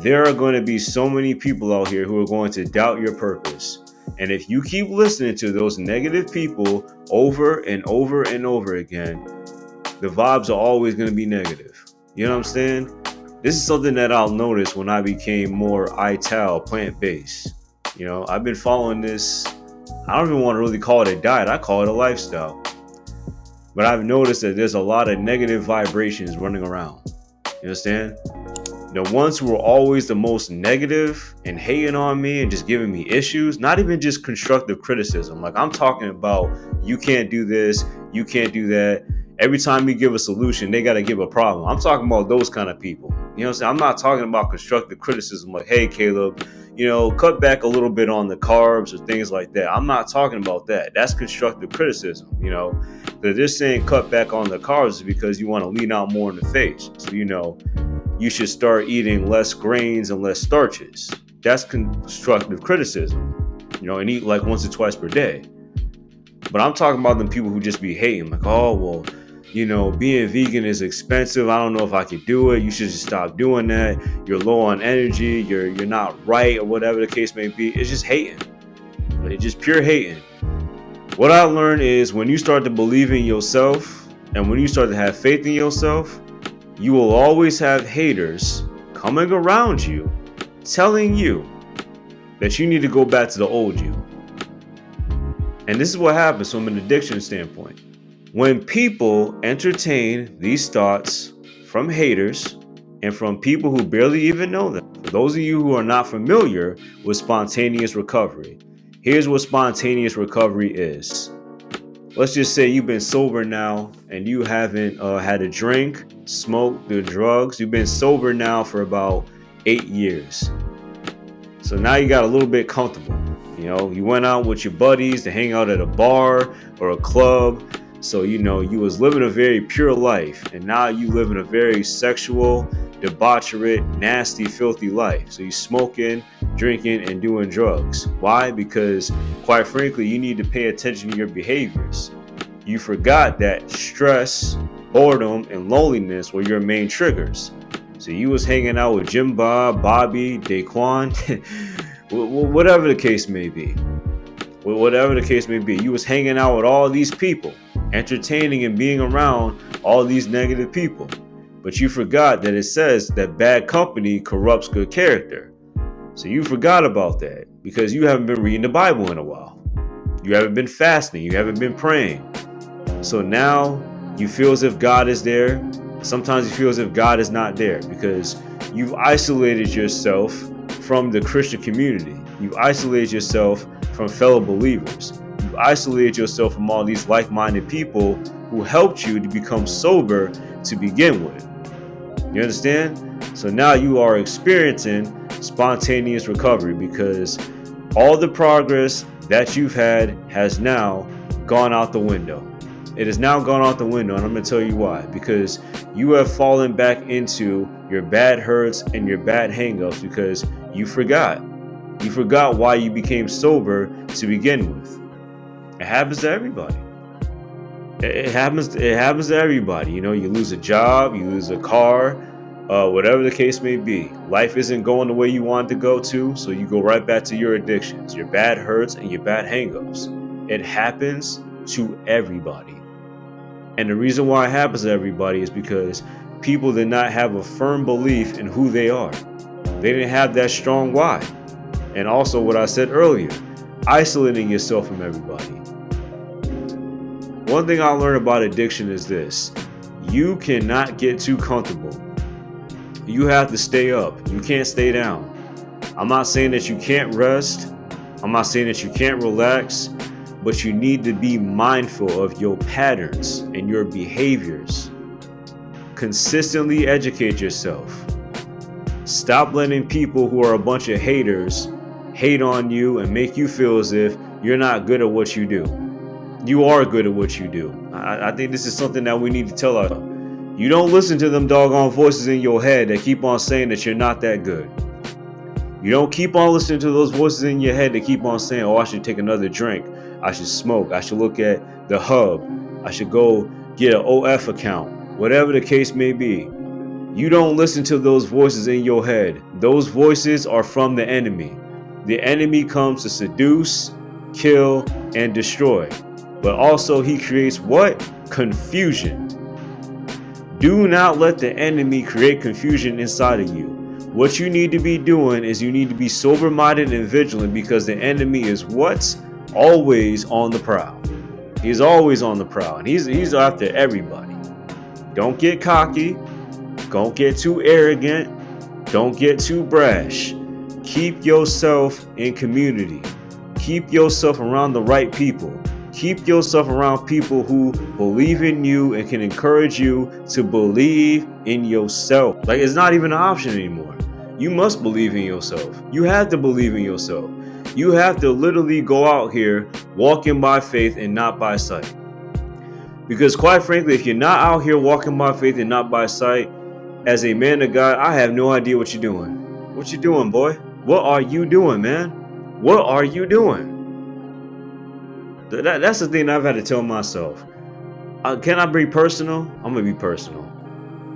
there are going to be so many people out here who are going to doubt your purpose. And if you keep listening to those negative people over and over and over again, the vibes are always going to be negative. You know what I'm saying? This is something that I'll notice when I became more ITAL, plant-based. You know, I've been following this. I don't even want to really call it a diet. I call it a lifestyle. But I've noticed that there's a lot of negative vibrations running around. You understand? The ones who are always the most negative and hating on me and just giving me issues, not even just constructive criticism. Like, I'm talking about, you can't do this, you can't do that. Every time you give a solution, they got to give a problem. I'm talking about those kind of people. You know what I'm saying? I'm not talking about constructive criticism like, hey, Caleb, cut back a little bit on the carbs or things like that. I'm not talking about that. That's constructive criticism. They're just saying cut back on the carbs is because you want to lean out more in the face. So, you should start eating less grains and less starches. That's constructive criticism, and eat like once or twice per day. But I'm talking about them people who just be hating, like, oh, well, being vegan is expensive. I don't know if I could do it. You should just stop doing that. You're low on energy. You're not right, or whatever the case may be. It's just hating. It's just pure hating. What I learned is when you start to believe in yourself and when you start to have faith in yourself, you will always have haters coming around you telling you that you need to go back to the old you. And this is what happens from an addiction standpoint. When people entertain these thoughts from haters and from people who barely even know them, for those of you who are not familiar with spontaneous recovery, here's what spontaneous recovery is. Let's just say you've been sober now and you haven't had a drink, smoked, do drugs. You've been sober now for about 8 years. So now you got a little bit comfortable. You went out with your buddies to hang out at a bar or a club. So, you was living a very pure life. And now you live in a very sexual, debaucherate, nasty, filthy life. So you smoking, drinking, and doing drugs. Why? Because, quite frankly, you need to pay attention to your behaviors. You forgot that stress, boredom, and loneliness were your main triggers. So you was hanging out with Jim Bob, Bobby, Daquan, whatever the case may be. Whatever the case may be, you was hanging out with all these people, entertaining and being around all these negative people. But you forgot that it says that bad company corrupts good character. So you forgot about that because you haven't been reading the Bible in a while. You haven't been fasting. You haven't been praying. So now you feel as if God is there. Sometimes you feel as if God is not there because you've isolated yourself from the Christian community. You've isolated yourself from fellow believers. You've isolated yourself from all these like-minded people who helped you to become sober to begin with. You understand? So now you are experiencing spontaneous recovery because all the progress that you've had has now gone out the window. It has now gone out the window, and I'm going to tell you why. Because you have fallen back into your bad hurts and your bad hangups because you forgot. You forgot why you became sober to begin with. It happens to everybody. It happens to everybody. You lose a job, you lose a car, whatever the case may be. Life isn't going the way you want it to go to, so you go right back to your addictions, your bad hurts, and your bad hangups. It happens to everybody. And the reason why it happens to everybody is because people did not have a firm belief in who they are. They didn't have that strong why. And also what I said earlier, isolating yourself from everybody. One thing I learned about addiction is this. You cannot get too comfortable. You have to stay up. You can't stay down. I'm not saying that you can't rest. I'm not saying that you can't relax. But you need to be mindful of your patterns and your behaviors. Consistently educate yourself. Stop letting people who are a bunch of haters hate on you and make you feel as if you're not good at what you do. You are good at what you do. I think this is something that we need to tell ourselves. You don't listen to them doggone voices in your head that keep on saying that you're not that good. You don't keep on listening to those voices in your head that keep on saying, oh, I should take another drink. I should smoke. I should look at the hub. I should go get an OF account. Whatever the case may be. You don't listen to those voices in your head. Those voices are from the enemy. The enemy comes to seduce, kill, and destroy. But also, he creates what? Confusion. Do not let the enemy create confusion inside of you. What you need to be doing is you need to be sober minded and vigilant, because the enemy is what's always on the prowl. He's always on the prowl, and he's after everybody. Don't get cocky. Don't get too arrogant. Don't get too brash. Keep yourself in community. Keep yourself around the right people. Keep yourself around people who believe in you and can encourage you to believe in yourself. Like, it's not even an option anymore. You must believe in yourself. You have to believe in yourself. You have to literally go out here walking by faith and not by sight. Because quite frankly, if you're not out here walking by faith and not by sight, as a man of God, I have no idea what you're doing. What you doing, boy? What are you doing, man? What are you doing? That's the thing I've had to tell myself. Can I be personal? I'm going to be personal.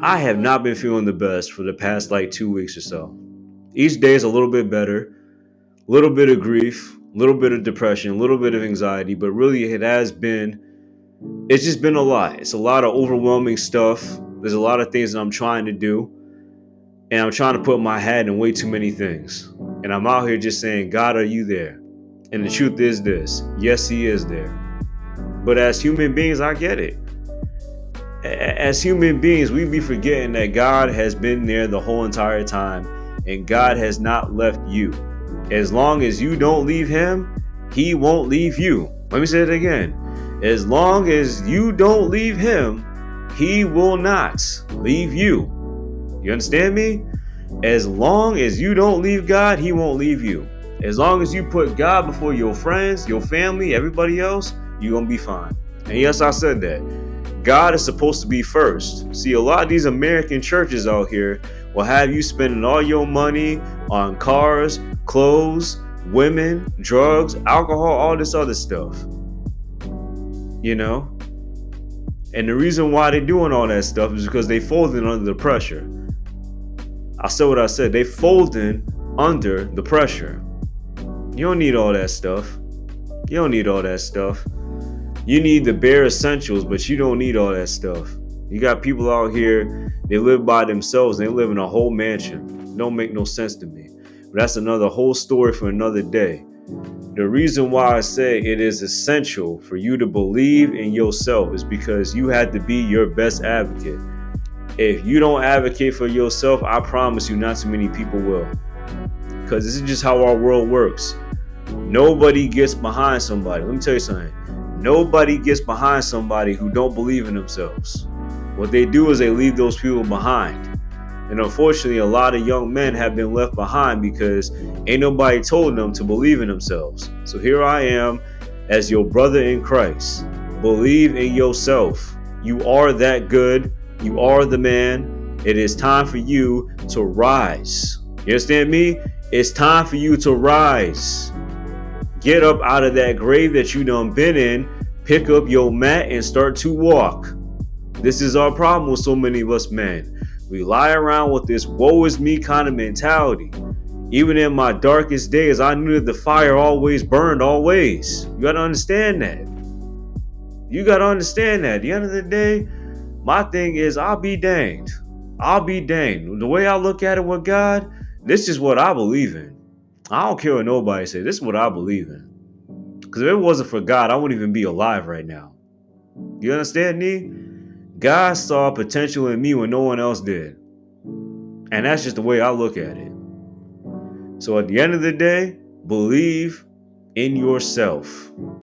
I have not been feeling the best for the past like 2 weeks or so. Each day is a little bit better. A little bit of grief, a little bit of depression, a little bit of anxiety, but really it's just been a lot. It's a lot of overwhelming stuff. There's a lot of things that I'm trying to do, and I'm trying to put my hat in way too many things. And I'm out here just saying, God, are you there? And the truth is this: yes, he is there. But as human beings, I get it. As human beings, we be forgetting that God has been there the whole entire time, and God has not left you. As long as you don't leave him, he won't leave you. Let me say it again. As long as you don't leave him, he will not leave you. You understand me? As long as you don't leave God, he won't leave you. As long as you put God before your friends, your family, everybody else, you're going to be fine. And yes, I said that. God is supposed to be first. See, a lot of these American churches out here will have you spending all your money on cars, clothes, women, drugs, alcohol, all this other stuff. You know? And the reason why they're doing all that stuff is because they folded under the pressure. I said what I said. They folding under the pressure. You don't need all that stuff. You don't need all that stuff. You need the bare essentials, but you don't need all that stuff. You got people out here, they live by themselves. They live in a whole mansion. It don't make no sense to me. But that's another whole story for another day. The reason why I say it is essential for you to believe in yourself is because you have to be your best advocate. If you don't advocate for yourself, I promise you not too many people will. Because this is just how our world works. Nobody gets behind somebody. Let me tell you something. Nobody gets behind somebody who don't believe in themselves. What they do is they leave those people behind. And unfortunately, a lot of young men have been left behind because ain't nobody told them to believe in themselves. So here I am as your brother in Christ. Believe in yourself. You are that good. You are the man. It is time for you to rise. You understand me? It's time for you to rise. Get up out of that grave that you done been in, pick up your mat and start to walk. This is our problem with so many of us men. We lie around with this woe is me kind of mentality. Even in my darkest days, I knew that the fire always burned always. You gotta understand that. You gotta understand that. At the end of the day, my thing is I'll be danged. I'll be danged. The way I look at it with God, this is what I believe in. I don't care what nobody says. This is what I believe in. Because if it wasn't for God, I wouldn't even be alive right now. You understand me? God saw potential in me when no one else did. And that's just the way I look at it. So at the end of the day, believe in yourself.